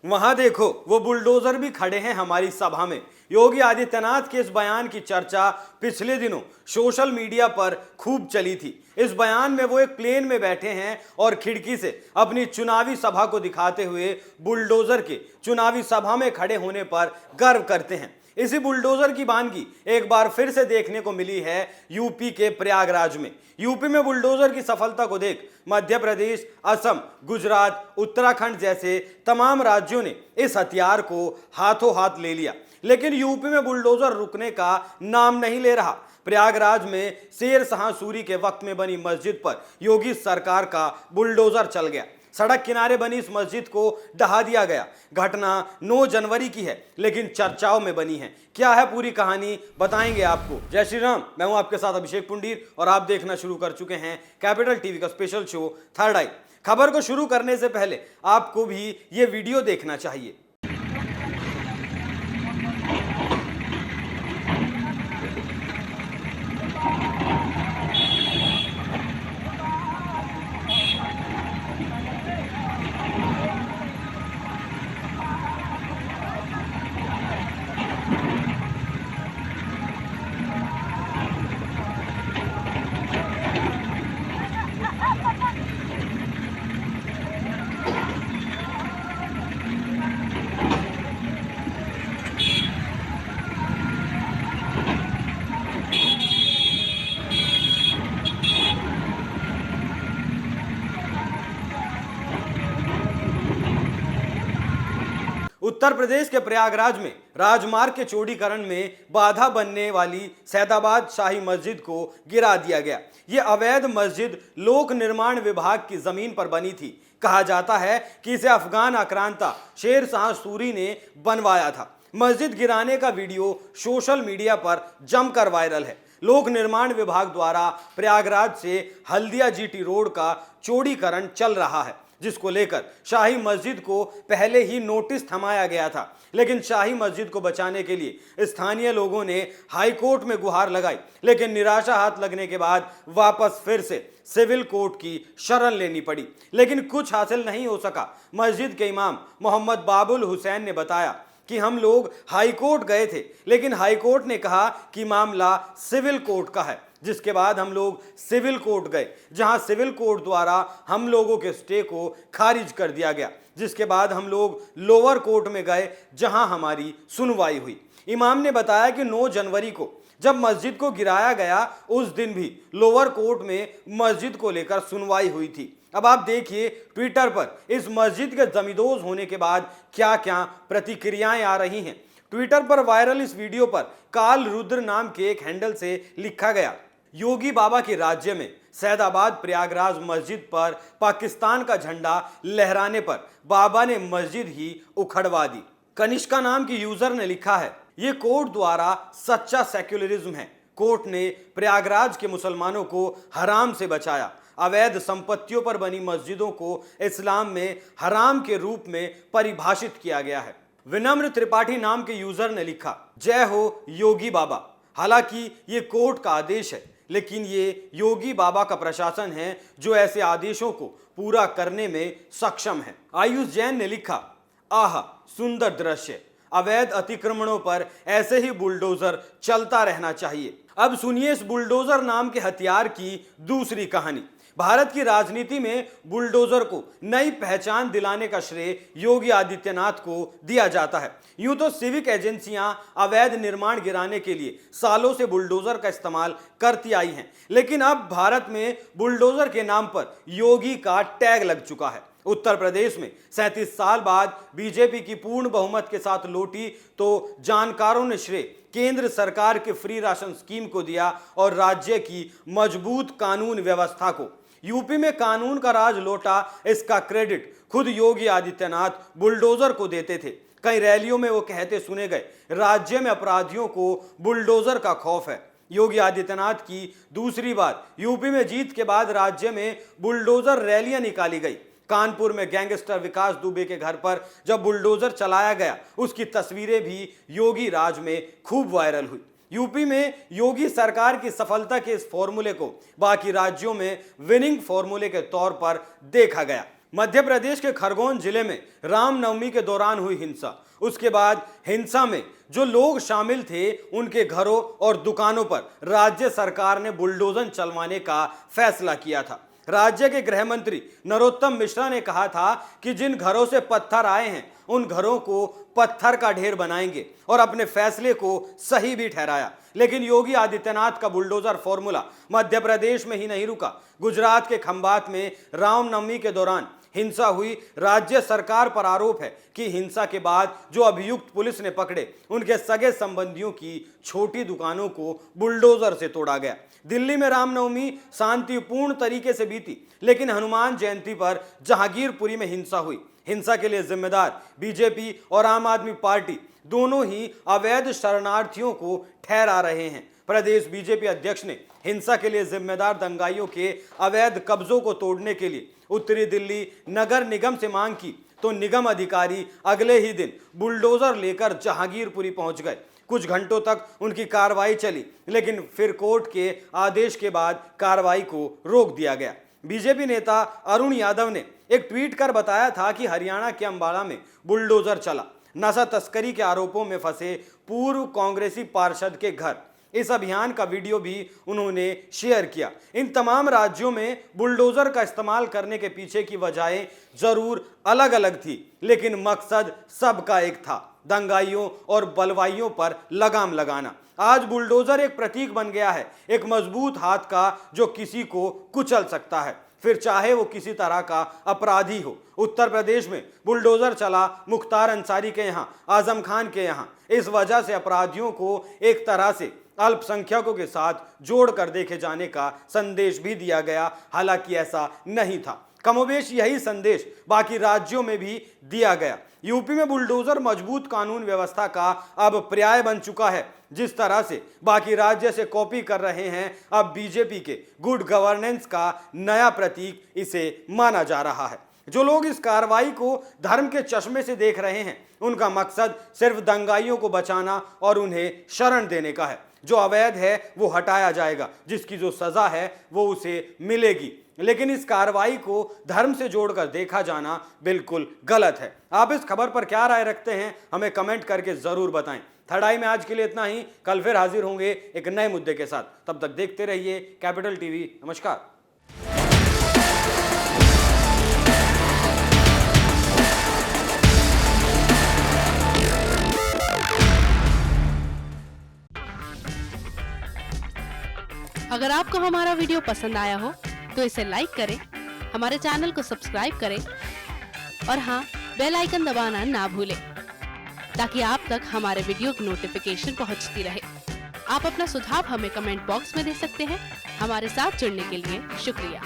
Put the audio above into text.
वहां देखो वो बुलडोजर भी खड़े हैं हमारी सभा में। योगी आदित्यनाथ के इस बयान की चर्चा पिछले दिनों सोशल मीडिया पर खूब चली थी। इस बयान में वो एक प्लेन में बैठे हैं और खिड़की से अपनी चुनावी सभा को दिखाते हुए बुलडोजर के चुनावी सभा में खड़े होने पर गर्व करते हैं। इसी बुलडोजर की वानगी एक बार फिर से देखने को मिली है यूपी के प्रयागराज में। यूपी में बुलडोजर की सफलता को देख मध्य प्रदेश, असम, गुजरात, उत्तराखंड जैसे तमाम राज्यों ने इस हथियार को हाथों हाथ ले लिया, लेकिन यूपी में बुलडोजर रुकने का नाम नहीं ले रहा। प्रयागराज में शेर शाह सूरी के वक्त में बनी मस्जिद पर योगी सरकार का बुलडोजर चल गया। सड़क किनारे बनी इस मस्जिद को ढहा दिया गया। घटना 9 जनवरी की है, लेकिन चर्चाओं में बनी है। क्या है पूरी कहानी, बताएंगे आपको। जय श्री राम, मैं हूं आपके साथ अभिषेक पुंडीर और आप देखना शुरू कर चुके हैं कैपिटल टीवी का स्पेशल शो थर्ड आई। खबर को शुरू करने से पहले आपको भी ये वीडियो देखना चाहिए। उत्तर प्रदेश के प्रयागराज में राजमार्ग के चौड़ीकरण में बाधा बनने वाली सैदाबाद शाही मस्जिद को गिरा दिया गया। यह अवैध मस्जिद लोक निर्माण विभाग की जमीन पर बनी थी। कहा जाता है कि इसे अफगान आक्रांता शेर शाह सूरी ने बनवाया था। मस्जिद गिराने का वीडियो सोशल मीडिया पर जमकर वायरल है। लोक निर्माण विभाग द्वारा प्रयागराज से हल्दिया जीटी रोड का चौड़ीकरण चल रहा है, जिसको लेकर शाही मस्जिद को पहले ही नोटिस थमाया गया था, लेकिन शाही मस्जिद को बचाने के लिए स्थानीय लोगों ने हाई कोर्ट में गुहार लगाई, लेकिन निराशा हाथ लगने के बाद वापस फिर से सिविल कोर्ट की शरण लेनी पड़ी, लेकिन कुछ हासिल नहीं हो सका। मस्जिद के इमाम मोहम्मद बाबुल हुसैन ने बताया कि हम लोग हाई कोर्ट गए थे, लेकिन हाई कोर्ट ने कहा कि मामला सिविल कोर्ट का है। जिसके बाद हम लोग सिविल कोर्ट गए, जहां सिविल कोर्ट द्वारा हम लोगों के स्टे को खारिज कर दिया गया। जिसके बाद हम लोग लोअर कोर्ट में गए, जहां हमारी सुनवाई हुई। इमाम ने बताया कि 9 जनवरी को जब मस्जिद को गिराया गया, उस दिन भी लोअर कोर्ट में मस्जिद को लेकर सुनवाई हुई थी। अब आप देखिए ट्विटर पर इस मस्जिद के जमींदोज होने के बाद क्या क्या प्रतिक्रियाएं आ रही हैं। ट्विटर पर वायरल इस वीडियो पर काल रुद्र नाम के एक हैंडल से लिखा गया, योगी बाबा के राज्य में सैदाबाद प्रयागराज मस्जिद पर पाकिस्तान का झंडा लहराने पर बाबा ने मस्जिद ही उखड़वा दी। कनिष्का नाम की यूजर ने लिखा है, ये कोर्ट द्वारा सच्चा सेक्युलरिज्म है। कोर्ट ने प्रयागराज के मुसलमानों को हराम से बचाया। अवैध संपत्तियों पर बनी मस्जिदों को इस्लाम में हराम के रूप में परिभाषित किया गया है। विनम्र त्रिपाठी नाम के यूजर ने लिखा, जय हो योगी बाबा। हालांकि ये कोर्ट का आदेश है, लेकिन ये योगी बाबा का प्रशासन है जो ऐसे आदेशों को पूरा करने में सक्षम है। आयुष जैन ने लिखा, आह सुंदर दृश्य, अवैध अतिक्रमणों पर ऐसे ही बुलडोजर चलता रहना चाहिए। अब सुनिए इस बुलडोजर नाम के हथियार की दूसरी कहानी। भारत की राजनीति में बुलडोजर को नई पहचान दिलाने का श्रेय योगी आदित्यनाथ को दिया जाता है। यूं तो सिविक एजेंसियां अवैध निर्माण गिराने के लिए सालों से बुलडोजर का इस्तेमाल करती आई हैं, लेकिन अब भारत में बुलडोजर के नाम पर योगी का टैग लग चुका है। उत्तर प्रदेश में 37 साल बाद बीजेपी की पूर्ण बहुमत के साथ लौटी तो जानकारों ने श्रेय केंद्र सरकार के फ्री राशन स्कीम को दिया और राज्य की मजबूत कानून व्यवस्था को। यूपी में कानून का राज लौटा, इसका क्रेडिट खुद योगी आदित्यनाथ बुलडोजर को देते थे। कई रैलियों में वो कहते सुने गए, राज्य में अपराधियों को बुलडोजर का खौफ है। योगी आदित्यनाथ की दूसरी बार यूपी में जीत के बाद राज्य में बुलडोजर रैलियां निकाली गई। कानपुर में गैंगस्टर विकास दुबे के घर पर जब बुलडोजर चलाया गया, उसकी तस्वीरें भी योगी राज में खूब वायरल हुई। यूपी में योगी सरकार की सफलता के इस फॉर्मूले को बाकी राज्यों में विनिंग फॉर्मूले के तौर पर देखा गया। मध्य प्रदेश के खरगोन जिले में रामनवमी के दौरान हुई हिंसा। उसके बाद हिंसा में जो लोग शामिल थे उनके घरों और दुकानों पर राज्य सरकार ने बुलडोजर चलवाने का फैसला किया था। राज्य के गृह मंत्री नरोत्तम मिश्रा ने कहा था कि जिन घरों से पत्थर आए हैं उन घरों को पत्थर का ढेर बनाएंगे और अपने फैसले को सही भी ठहराया। लेकिन योगी आदित्यनाथ का बुलडोजर फॉर्मूला मध्य प्रदेश में ही नहीं रुका। गुजरात के खंभात में रामनवमी के दौरान हिंसा हुई। राज्य सरकार पर आरोप है कि हिंसा के बाद जो अभियुक्त पुलिस ने पकड़े उनके सगे संबंधियों की छोटी दुकानों को बुलडोजर से तोड़ा गया। दिल्ली में रामनवमी शांतिपूर्ण तरीके से बीती, लेकिन हनुमान जयंती पर जहांगीरपुरी में हिंसा हुई। हिंसा के लिए जिम्मेदार बीजेपी और आम आदमी पार्टी दोनों ही अवैध शरणार्थियों को ठहरा रहे हैं। प्रदेश बीजेपी अध्यक्ष ने हिंसा के लिए जिम्मेदार दंगाइयों के अवैध कब्जों को तोड़ने के लिए उत्तरी दिल्ली नगर निगम से मांग की, तो निगम अधिकारी अगले ही दिन बुलडोजर लेकर जहांगीरपुरी पहुंच गए। कुछ घंटों तक उनकी कार्रवाई चली, लेकिन फिर कोर्ट के आदेश के बाद कार्रवाई को रोक दिया गया। बीजेपी नेता अरुण यादव ने एक ट्वीट कर बताया था कि हरियाणा के अंबाला में बुलडोजर चला। नशा तस्करी के आरोपों में फंसे पूर्व कांग्रेसी पार्षद के घर। इस अभियान का वीडियो भी उन्होंने शेयर किया। इन तमाम राज्यों में बुलडोजर का इस्तेमाल करने के पीछे की वजहें जरूर अलग अलग थी, लेकिन मकसद सबका एक था, दंगाइयों और बलवाइयों पर लगाम लगाना। आज बुलडोजर एक प्रतीक बन गया है, एक मजबूत हाथ का जो किसी को कुचल सकता है, फिर चाहे वो किसी तरह का अपराधी हो। उत्तर प्रदेश में बुलडोजर चला मुख्तार अंसारी के यहाँ, आजम खान के यहाँ। इस वजह से अपराधियों को एक तरह से अल्पसंख्यकों के साथ जोड़कर देखे जाने का संदेश भी दिया गया। हालांकि ऐसा नहीं था। कमोबेश यही संदेश बाकी राज्यों में भी दिया गया। यूपी में बुलडोजर मजबूत कानून व्यवस्था का अब पर्याय बन चुका है। जिस तरह से बाकी राज्य से कॉपी कर रहे हैं, अब बीजेपी के गुड गवर्नेंस का नया प्रतीक इसे माना जा रहा है। जो लोग इस कार्रवाई को धर्म के चश्मे से देख रहे हैं, उनका मकसद सिर्फ दंगाइयों को बचाना और उन्हें शरण देने का है। जो अवैध है वो हटाया जाएगा, जिसकी जो सजा है वो उसे मिलेगी। लेकिन इस कार्रवाई को धर्म से जोड़कर देखा जाना बिल्कुल गलत है। आप इस खबर पर क्या राय रखते हैं, हमें कमेंट करके जरूर बताएं। थर्ड आई में आज के लिए इतना ही। कल फिर हाजिर होंगे एक नए मुद्दे के साथ। तब तक देखते रहिए कैपिटल टीवी। नमस्कार। अगर आपको हमारा वीडियो पसंद आया हो तो इसे लाइक करें, हमारे चैनल को सब्सक्राइब करें और हाँ, बेल आइकन दबाना ना भूलें ताकि आप तक हमारे वीडियो की नोटिफिकेशन पहुंचती रहे। आप अपना सुझाव हमें कमेंट बॉक्स में दे सकते हैं। हमारे साथ जुड़ने के लिए शुक्रिया।